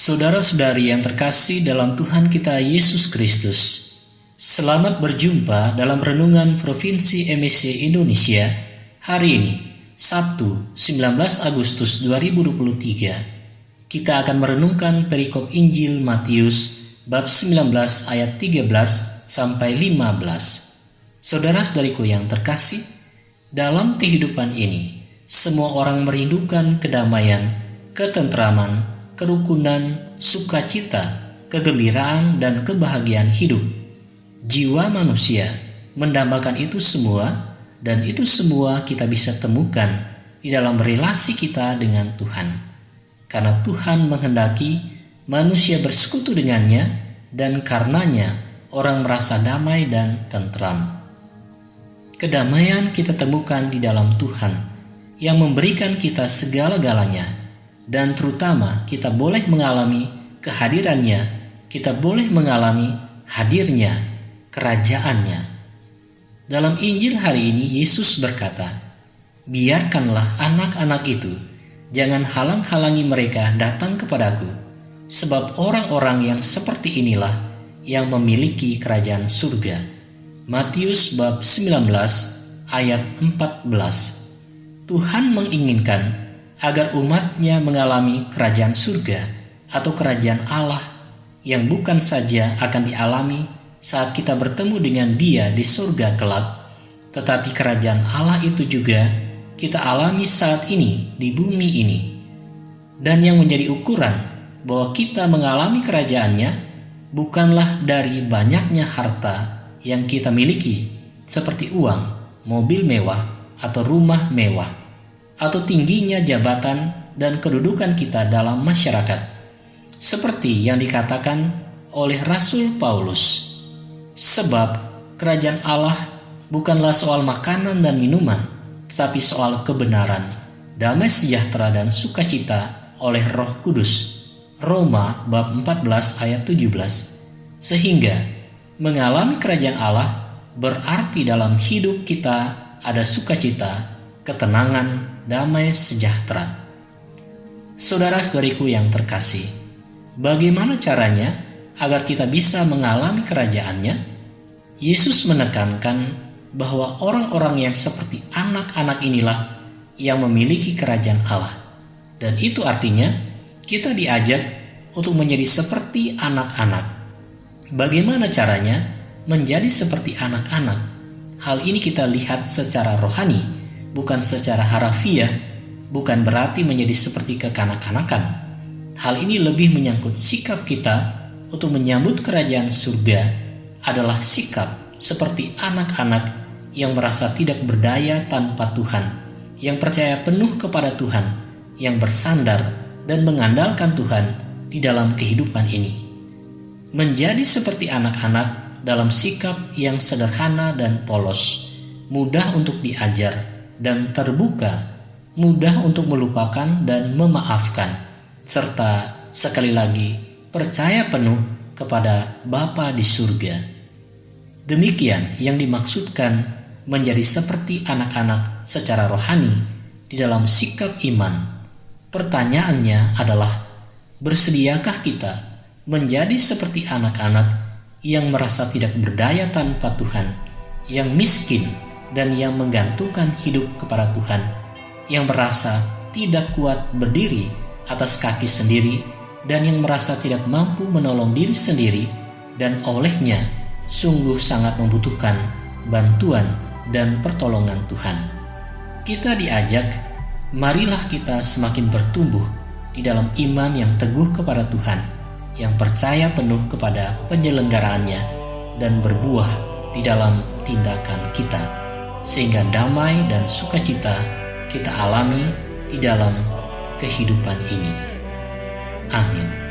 Saudara-saudari yang terkasih dalam Tuhan kita Yesus Kristus, selamat berjumpa dalam Renungan Provinsi MSC Indonesia hari ini, Sabtu 19 Agustus 2023. Kita akan merenungkan perikop Injil Matius bab 19 ayat 13 sampai 15. Saudara-saudariku yang terkasih, dalam kehidupan ini, semua orang merindukan kedamaian, ketentraman, kerukunan, sukacita, kegembiraan, dan kebahagiaan hidup. Jiwa manusia mendambakan itu semua, dan itu semua kita bisa temukan di dalam relasi kita dengan Tuhan. Karena Tuhan menghendaki manusia bersekutu dengannya, dan karenanya orang merasa damai dan tentram. Kedamaian kita temukan di dalam Tuhan yang memberikan kita segala-galanya, dan terutama kita boleh mengalami kehadirannya, kita boleh mengalami hadirnya, kerajaannya. Dalam Injil hari ini Yesus berkata, "Biarkanlah anak-anak itu, jangan halang-halangi mereka datang kepadaku, sebab orang-orang yang seperti inilah yang memiliki kerajaan surga." Matius bab 19 ayat 14. Tuhan menginginkan agar umatnya mengalami kerajaan surga atau kerajaan Allah yang bukan saja akan dialami saat kita bertemu dengan Dia di surga kelak, tetapi kerajaan Allah itu juga kita alami saat ini di bumi ini. Dan yang menjadi ukuran bahwa kita mengalami kerajaannya bukanlah dari banyaknya harta yang kita miliki, seperti uang, mobil mewah, atau rumah mewah, atau tingginya jabatan dan kedudukan kita dalam masyarakat. Seperti yang dikatakan oleh Rasul Paulus, sebab kerajaan Allah bukanlah soal makanan dan minuman, tetapi soal kebenaran, damai sejahtera dan sukacita oleh Roh Kudus. Roma bab 14 ayat 17. Sehingga mengalami kerajaan Allah berarti dalam hidup kita ada sukacita, ketenangan, damai sejahtera. Saudara-saudariku yang terkasih, bagaimana caranya agar kita bisa mengalami kerajaannya? Yesus menekankan bahwa orang-orang yang seperti anak-anak inilah yang memiliki kerajaan Allah. Dan itu artinya kita diajak untuk menjadi seperti anak-anak. Bagaimana caranya menjadi seperti anak-anak? Hal ini kita lihat secara rohani, bukan secara harafiah, bukan berarti menjadi seperti kekanak-kanakan. Hal ini lebih menyangkut sikap kita untuk menyambut kerajaan surga adalah sikap seperti anak-anak yang merasa tidak berdaya tanpa Tuhan, yang percaya penuh kepada Tuhan, yang bersandar dan mengandalkan Tuhan di dalam kehidupan ini. Menjadi seperti anak-anak dalam sikap yang sederhana dan polos, mudah untuk diajar dan terbuka, mudah untuk melupakan dan memaafkan, serta sekali lagi percaya penuh kepada Bapa di surga. Demikian yang dimaksudkan menjadi seperti anak-anak secara rohani di dalam sikap iman. Pertanyaannya adalah, bersediakah kita menjadi seperti anak-anak yang merasa tidak berdaya tanpa Tuhan, yang miskin dan yang menggantungkan hidup kepada Tuhan, yang merasa tidak kuat berdiri atas kaki sendiri, dan yang merasa tidak mampu menolong diri sendiri, dan olehnya sungguh sangat membutuhkan bantuan dan pertolongan Tuhan. Kita diajak, marilah kita semakin bertumbuh di dalam iman yang teguh kepada Tuhan, yang percaya penuh kepada penyelenggaraannya, dan berbuah di dalam tindakan kita, sehingga damai dan sukacita kita alami di dalam kehidupan ini. Amin.